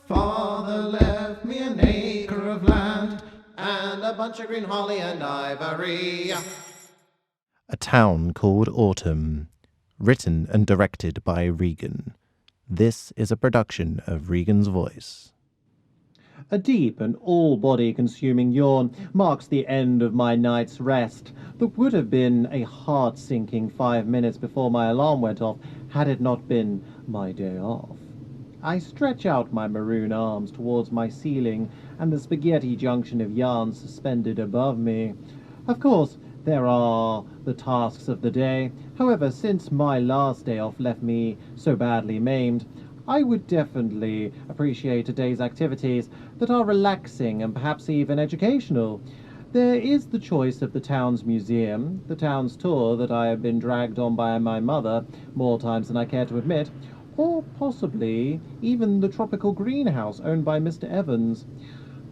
Father left me an acre of land and a bunch of green holly and ivory. A Town Called Autumn. Written and directed by Regan. This is a production of Regan's Voice. A deep and all-body-consuming yawn marks the end of my night's rest that would have been a heart-sinking 5 minutes before my alarm went off had it not been my day off. I stretch out my maroon arms towards my ceiling and the spaghetti junction of yarn suspended above me. Of course, there are the tasks of the day. However, since my last day off left me so badly maimed, I would definitely appreciate a day's activities that are relaxing and perhaps even educational. There is the choice of the town's museum, the town's tour that I have been dragged on by my mother more times than I care to admit, or possibly even the tropical greenhouse owned by Mr. Evans.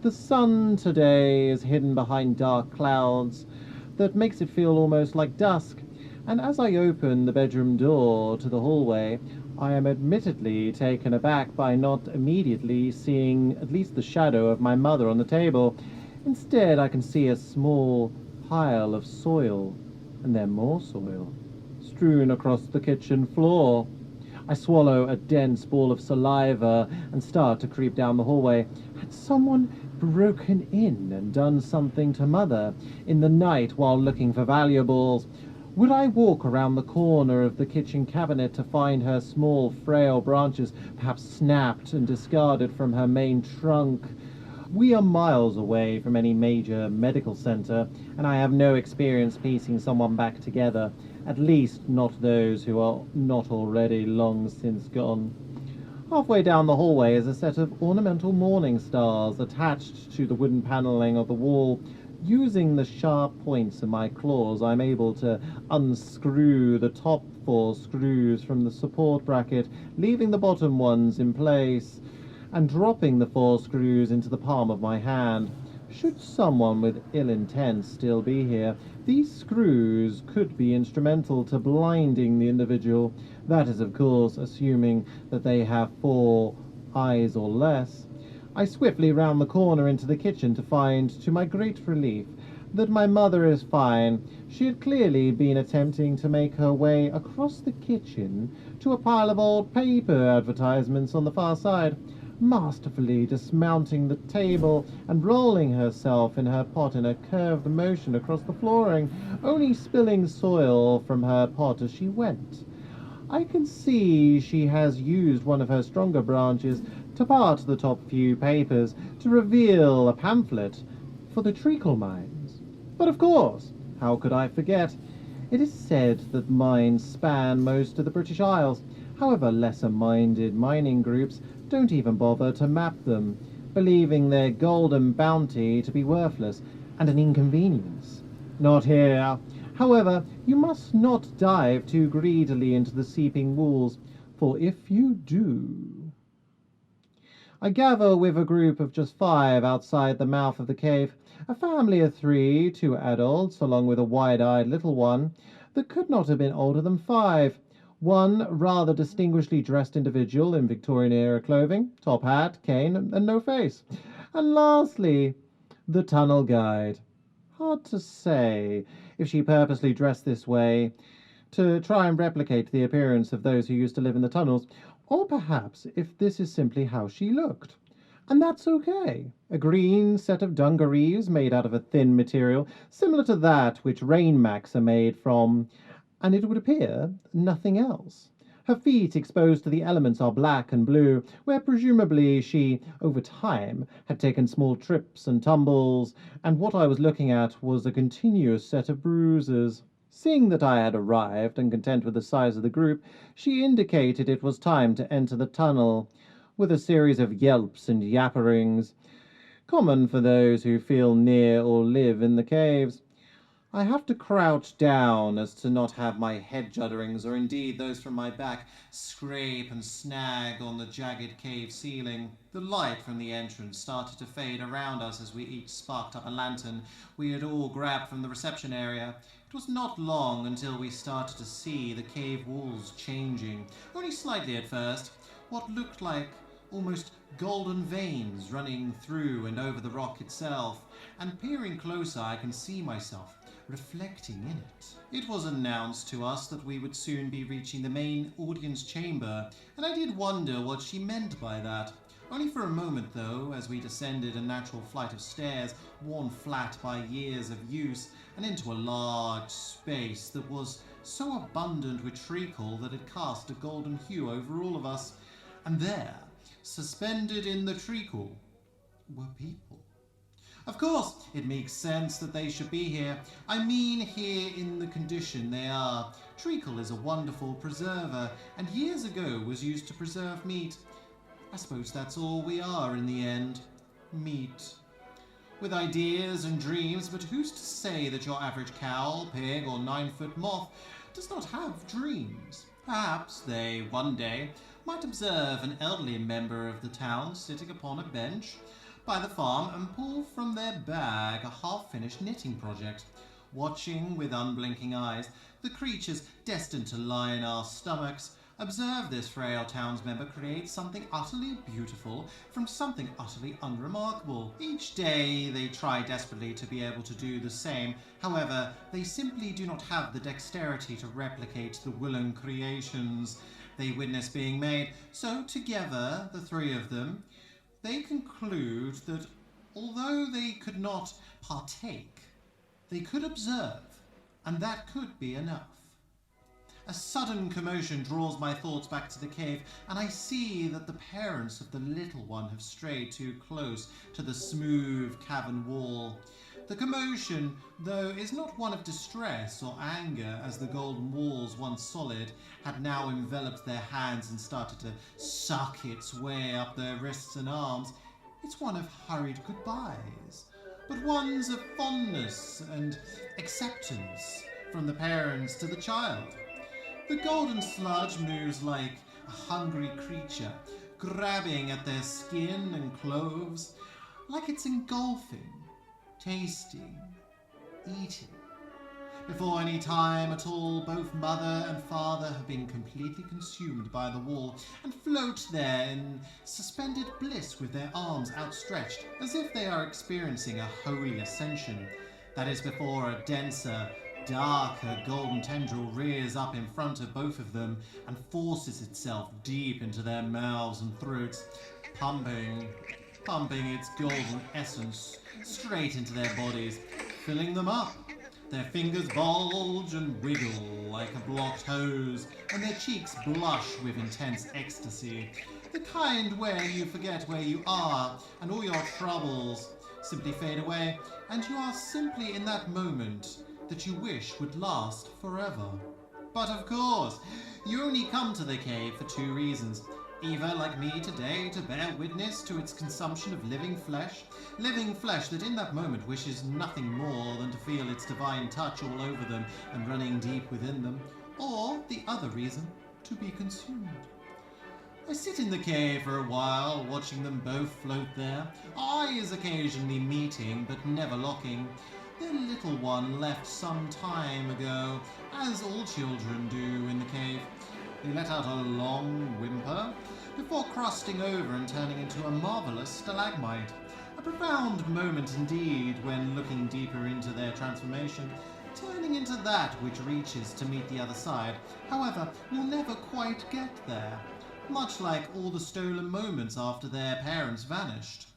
The sun today is hidden behind dark clouds that makes it feel almost like dusk, and as I open the bedroom door to the hallway, I am admittedly taken aback by not immediately seeing at least the shadow of my mother on the table. Instead, I can see a small pile of soil, and then more soil, strewn across the kitchen floor. I swallow a dense ball of saliva and start to creep down the hallway. Had someone broken in and done something to Mother in the night while looking for valuables? Would I walk around the corner of the kitchen cabinet to find her small, frail branches perhaps snapped and discarded from her main trunk? We are miles away from any major medical center, and I have no experience piecing someone back together, at least not those who are not already long since gone. Halfway down the hallway is a set of ornamental morning stars attached to the wooden paneling of the wall. Using the sharp points of my claws, I'm able to unscrew the top 4 screws from the support bracket, leaving the bottom ones in place, and dropping the 4 screws into the palm of my hand. Should someone with ill intent still be here, these screws could be instrumental to blinding the individual. That is, of course, assuming that they have 4 eyes or less. I swiftly round the corner into the kitchen to find, to my great relief, that my mother is fine. She had clearly been attempting to make her way across the kitchen to a pile of old paper advertisements on the far side, masterfully dismounting the table and rolling herself in her pot in a curved motion across the flooring, only spilling soil from her pot as she went. I can see she has used one of her stronger branches to part the top few papers to reveal a pamphlet for the Treacle mines. But of course, how could I forget? It is said that mines span most of the British Isles. However, lesser-minded mining groups don't even bother to map them, believing their golden bounty to be worthless and an inconvenience. Not here. However, you must not dive too greedily into the seeping walls, for if you do... I gather with a group of just 5 outside the mouth of the cave, a family of 3, 2 adults, along with a wide-eyed little one that could not have been older than 5. One rather distinguishedly dressed individual in Victorian-era clothing, top hat, cane, and no face. And lastly, the tunnel guide. Hard to say if she purposely dressed this way to try and replicate the appearance of those who used to live in the tunnels, or perhaps if this is simply how she looked. And that's okay. A green set of dungarees made out of a thin material, similar to that which rain mats are made from, and it would appear nothing else. Her feet exposed to the elements are black and blue, where presumably she, over time, had taken small trips and tumbles, and what I was looking at was a continuous set of bruises. Seeing that I had arrived, and content with the size of the group, she indicated it was time to enter the tunnel, with a series of yelps and yapperings, common for those who feel near or live in the caves. I have to crouch down as to not have my head judderings, or indeed those from my back, scrape and snag on the jagged cave ceiling. The light from the entrance started to fade around us as we each sparked up a lantern we had all grabbed from the reception area. It was not long until we started to see the cave walls changing, only slightly at first. What looked like almost golden veins running through and over the rock itself, and peering closer I can see myself reflecting in it. It was announced to us that we would soon be reaching the main audience chamber, and I did wonder what she meant by that. Only for a moment though, as we descended a natural flight of stairs, worn flat by years of use, and into a large space that was so abundant with treacle that it cast a golden hue over all of us. And there, suspended in the treacle, were people. Of course, it makes sense that they should be here. I mean, here in the condition they are. Treacle is a wonderful preserver, and years ago was used to preserve meat. I suppose that's all we are in the end. Meat. With ideas and dreams, but who's to say that your average cow, pig, or 9-foot moth does not have dreams? Perhaps they, one day, might observe an elderly member of the town sitting upon a bench by the farm and pull from their bag a half-finished knitting project, watching with unblinking eyes the creatures destined to line our stomachs. Observe this frail townsmember create something utterly beautiful from something utterly unremarkable. Each day they try desperately to be able to do the same. However, they simply do not have the dexterity to replicate the woolen creations they witness being made. So together, the three of them, they conclude that although they could not partake, they could observe, and that could be enough. A sudden commotion draws my thoughts back to the cave, and I see that the parents of the little one have strayed too close to the smooth cavern wall. The commotion, though, is not one of distress or anger, as the golden walls, once solid, had now enveloped their hands and started to suck its way up their wrists and arms. It's one of hurried goodbyes, but ones of fondness and acceptance from the parents to the child. The golden sludge moves like a hungry creature, grabbing at their skin and clothes, like it's engulfing, tasting, eating. Before any time at all, both mother and father have been completely consumed by the wall and float there in suspended bliss with their arms outstretched, as if they are experiencing a holy ascension. That is before a denser, darker golden tendril rears up in front of both of them and forces itself deep into their mouths and throats, pumping its golden essence straight into their bodies, filling them up. Their fingers bulge and wiggle like a blocked hose, and their cheeks blush with intense ecstasy, the kind where you forget where you are and all your troubles simply fade away, and you are simply in that moment that you wish would last forever. But of course, you only come to the cave for two reasons. Either, like me today, to bear witness to its consumption of living flesh that in that moment wishes nothing more than to feel its divine touch all over them and running deep within them, or the other reason, to be consumed. I sit in the cave for a while, watching them both float there, eyes occasionally meeting but never locking. Their little one left some time ago, as all children do in the cave. They let out a long whimper before crusting over and turning into a marvelous stalagmite. A profound moment indeed when looking deeper into their transformation, turning into that which reaches to meet the other side. However, will never quite get there, much like all the stolen moments after their parents vanished.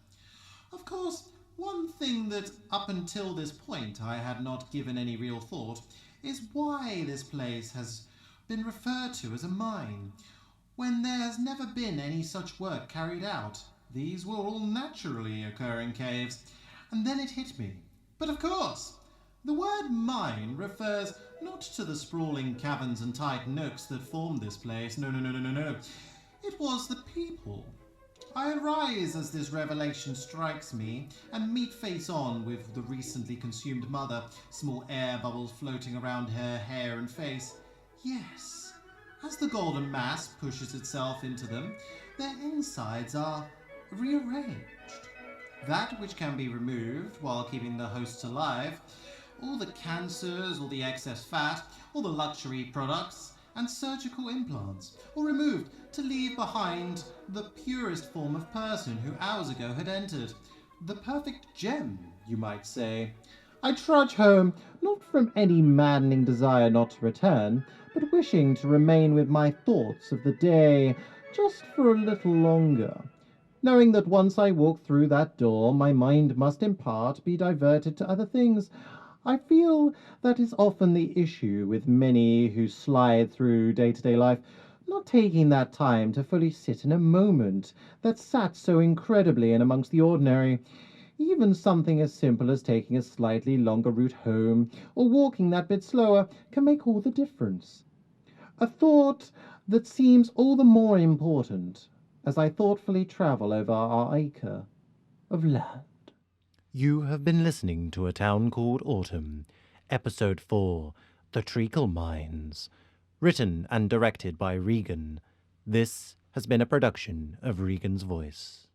Of course, one thing that up until this point I had not given any real thought is why this place has been referred to as a mine, when there has never been any such work carried out. These were all naturally occurring caves, and then it hit me. But of course, the word mine refers not to the sprawling caverns and tight nooks that formed this place. No. It was the people. I arise as this revelation strikes me, and meet face on with the recently consumed mother, small air bubbles floating around her hair and face. Yes, as the golden mass pushes itself into them, their insides are rearranged. That which can be removed while keeping the hosts alive, all the cancers, all the excess fat, all the luxury products, and surgical implants, or removed to leave behind the purest form of person who hours ago had entered. The perfect gem, you might say. I trudge home, not from any maddening desire not to return, but wishing to remain with my thoughts of the day just for a little longer, knowing that once I walk through that door, my mind must in part be diverted to other things. I feel that is often the issue with many who slide through day-to-day life, not taking that time to fully sit in a moment that sat so incredibly in amongst the ordinary. Even something as simple as taking a slightly longer route home or walking that bit slower can make all the difference. A thought that seems all the more important as I thoughtfully travel over our acre of land. You have been listening to A Town Called Autumn, Episode 4, The Treacle Mines, written and directed by Regan. This has been a production of Regan's Voice.